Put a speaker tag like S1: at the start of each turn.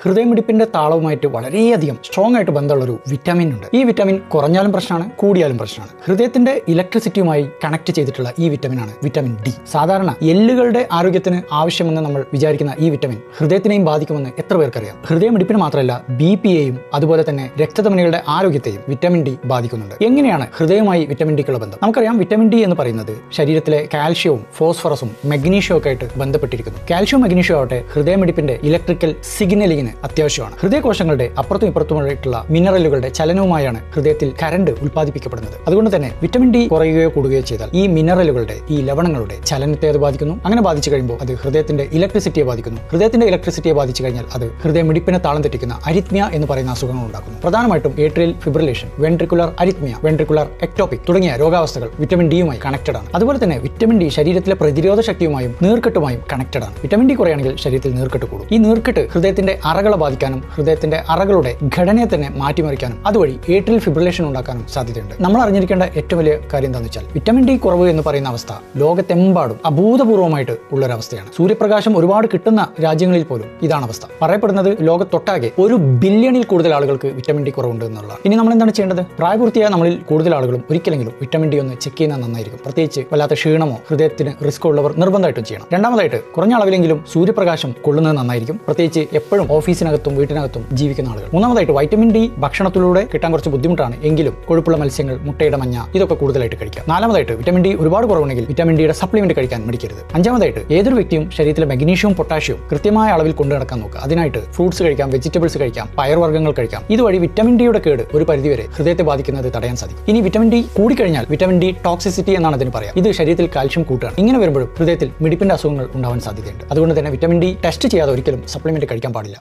S1: ഹൃദയമിടിപ്പിന്റെ താളവുമായിട്ട് വളരെയധികം സ്ട്രോങ് ആയിട്ട് ബന്ധമുള്ള ഒരു വിറ്റാമിൻ ഉണ്ട്. ഈ വിറ്റാമിൻ കുറഞ്ഞാലും പ്രശ്നമാണ്, കൂടിയാലും പ്രശ്നമാണ്. ഹൃദയത്തിന്റെ ഇലക്ട്രിസിറ്റിയുമായി കണക്ട് ചെയ്തിട്ടുള്ള ഈ വിറ്റാമിനാണ് വിറ്റാമിൻ ഡി. സാധാരണ എല്ലുകളുടെ ആരോഗ്യത്തിന് ആവശ്യമെന്ന് നമ്മൾ വിചാരിക്കുന്ന ഈ വിറ്റാമിൻ ഹൃദയത്തിനെയും ബാധിക്കുമെന്ന് എത്ര പേർക്കറിയാം? ഹൃദയമിടിപ്പിന് മാത്രമല്ല BP-യെയും അതുപോലെ തന്നെ രക്തധമനികളുടെ ആരോഗ്യത്തെയും വിറ്റാമിൻ ഡി ബാധിക്കുന്നുണ്ട്. എങ്ങനെയാണ് ഹൃദയവുമായി വിറ്റാമിൻ ഡിക്കുള്ള ബന്ധം? നമുക്കറിയാം, വിറ്റാമിൻ ഡി എന്ന് പറയുന്നത് ശരീരത്തിലെ കാൽഷ്യവും ഫോസ്ഫറസും മഗ്നീഷ്യവും ഒക്കെ ആയിട്ട് ബന്ധപ്പെട്ടിരിക്കുന്നു. കാൽഷ്യവും മഗ്നീഷ്യവും ആവട്ടെ ഹൃദയമിടിപ്പിന്റെ ഇലക്ട്രിക്കൽ സിഗ്നലിങ്ങിന് അത്യാവശ്യമാണ്. ഹൃദയകോശങ്ങളുടെ അപ്പുറത്തും ഇപ്പുറത്തുമായിട്ടുള്ള മിനറലുകളുടെ ചലനവുമായാണ് ഹൃദയത്തിൽ കറണ്ട് ഉൽപ്പാദിപ്പിക്കപ്പെടുന്നത്. അതുകൊണ്ട് തന്നെ വിറ്റാമിൻ ഡി കുറയുകയോ കൂടുകയോ ചെയ്താൽ ഈ മിനറലുകളുടെ, ഈ ലവണങ്ങളുടെ ചലനത്തെ അത് ബാധിക്കുന്നു. അങ്ങനെ ബാധിച്ചു കഴിയുമ്പോൾ അത് ഹൃദയത്തിന്റെ ഇലക്ട്രിസിറ്റിയെ ബാധിക്കുന്നു. ഹൃദയത്തിന്റെ ഇലക്ട്രിസിറ്റിയെ ബാധിച്ചു കഴിഞ്ഞാൽ അത് ഹൃദയമിടിപ്പിനെ താളം തെറ്റിക്കുന്ന അരിത്മിയ എന്ന് പറയുന്ന അസുഖങ്ങൾ ഉണ്ടാക്കുന്നു. പ്രധാനമായിട്ടും atrial fibrillation, ventricular അരിത്മിയ, ventricular ectopic തുടങ്ങിയ രോഗാവസ്ഥകൾ വിറ്റാമിൻ ഡിയുമായി കണക്റ്റഡ് ആണ്. അതുപോലെ തന്നെ വിറ്റാമിൻ ഡി ശരീരത്തിലെ പ്രതിരോധ ശക്തിയുമായും നീർക്കെട്ടുമായും കണക്റ്റഡ് ആണ്. വിറ്റാമിൻ ഡി കുറയാണെങ്കിൽ ശരീരത്തിൽ നീർക്കെട്ട് കൂടും. ഈ നീർക്കെട്ട് ഹൃദയത്തിന്റെ അറകളെ ബാധിക്കാനും ഹൃദയത്തിന്റെ അറകളുടെ ഘടനയെ തന്നെ മാറ്റിമറിക്കാനും അതുവഴി ഏട്രിയൽ ഫിബ്രിലേഷൻ ഉണ്ടാക്കാനും സാധ്യതയുണ്ട്. നമ്മൾ അറിഞ്ഞിരിക്കേണ്ട ഏറ്റവും വലിയ കാര്യം എന്താണെന്ന് വെച്ചാൽ വിറ്റാമിൻ ഡി കുറവ് എന്ന് പറയുന്ന അവസ്ഥ ലോകത്തെമ്പാടും അഭൂതപൂർവ്വമായിട്ട് ഉള്ളൊരവസ്ഥയാണ്. സൂര്യപ്രകാശം ഒരുപാട് കിട്ടുന്ന രാജ്യങ്ങളിൽ പോലും ഇതാണ് അവസ്ഥ. പറയപ്പെടുന്നത് ലോകത്തൊട്ടാകെ 1 ബില്യണിൽ കൂടുതൽ ആളുകൾക്ക് വിറ്റാമിൻ ഡി കുറവുണ്ട് എന്നുള്ളതാണ്. ഇനി നമ്മൾ എന്താണ് ചെയ്യേണ്ടത്? പ്രായപൂർത്തിയായ നമ്മളിൽ കൂടുതൽ ആളുകളും ഒരിക്കലെങ്കിലും വിറ്റാമിൻ ഡി ഒന്ന് ചെക്ക് ചെയ്യുന്നത് നന്നായിരിക്കും. പ്രത്യേകിച്ച് വല്ലാത്ത ക്ഷീണമോ ഹൃദയത്തിന് റിസ്ക് ഉള്ളവർ നിർബന്ധമായിട്ടും ചെയ്യണം. രണ്ടാമതായിട്ട് കുറഞ്ഞ അളവിലെങ്കിലും സൂര്യപ്രകാശം കൊള്ളുന്നത് നന്നായിരിക്കും, പ്രത്യേകിച്ച് എപ്പോഴും ഓഫീസിനകത്തും വീട്ടിനകത്തും ജീവിക്കുന്ന ആളുകൾ. മൂന്നാമതായിട്ട് വൈറ്റമിൻ ഡി ഭക്ഷണത്തിലൂടെ കിട്ടാൻ കുറച്ച് ബുദ്ധിമുട്ടാണ്, എങ്കിലും കൊഴുപ്പുള്ള മത്സ്യങ്ങൾ, മുട്ടയുടെ മഞ്ഞ ഇതൊക്കെ കൂടുതലായിട്ട് കഴിക്കാം. നാലാമതായിട്ട് വിറ്റാമിൻ ഡി ഒരുപാട് കുറവുണ്ടെങ്കിൽ വിറ്റാമിൻ ഡിയുടെ സപ്ലിമെന്റ് കഴിക്കാൻ മടിക്കരുത്. അഞ്ചാമതായിട്ട് ഏതൊരു വ്യക്തിയും ശരീരത്തിലെ മഗ്നീഷ്യവും പൊട്ടാഷ്യവും കൃത്യമായ അളവിൽ കൊണ്ടു നടക്കാൻ നോക്കുക. അതിനായിട്ട് ഫ്രൂട്ട്സ് കഴിക്കാം, വെജിറ്റബിൾസ് കഴിക്കാം, പയർവർഗ്ഗങ്ങൾ കഴിക്കാം. ഇതുവഴി വിറ്റാമിൻ ഡിയുടെ കേട് ഒരു പരിധിവരെ ഹൃദയത്തെ ബാധിക്കുന്നത് തടയാൻ സാധിക്കും. ഇനി വിറ്റാമിൻ ഡി കൂടിക്കഴിഞ്ഞാൽ വിറ്റാമിൻ ഡി ടോക്സിസിറ്റി എന്നാണ് അതിന് പറയാം. ഇത് ശരീരത്തിൽ കാൽഷ്യം കൂട്ടുകയാണ്. ഇങ്ങനെ വരുമ്പോഴും ഹൃദയത്തിൽ മിടിപ്പിന്റെ അസുഖങ്ങൾ ഉണ്ടാവാൻ സാധ്യതയുണ്ട്. അതുകൊണ്ട് തന്നെ വിറ്റാമിൻ ഡി ടെസ്റ്റ് ചെയ്യാതെ ഒരിക്കലും സപ്ലിമെന്റ് കഴിക്കാൻ പാടില്ല.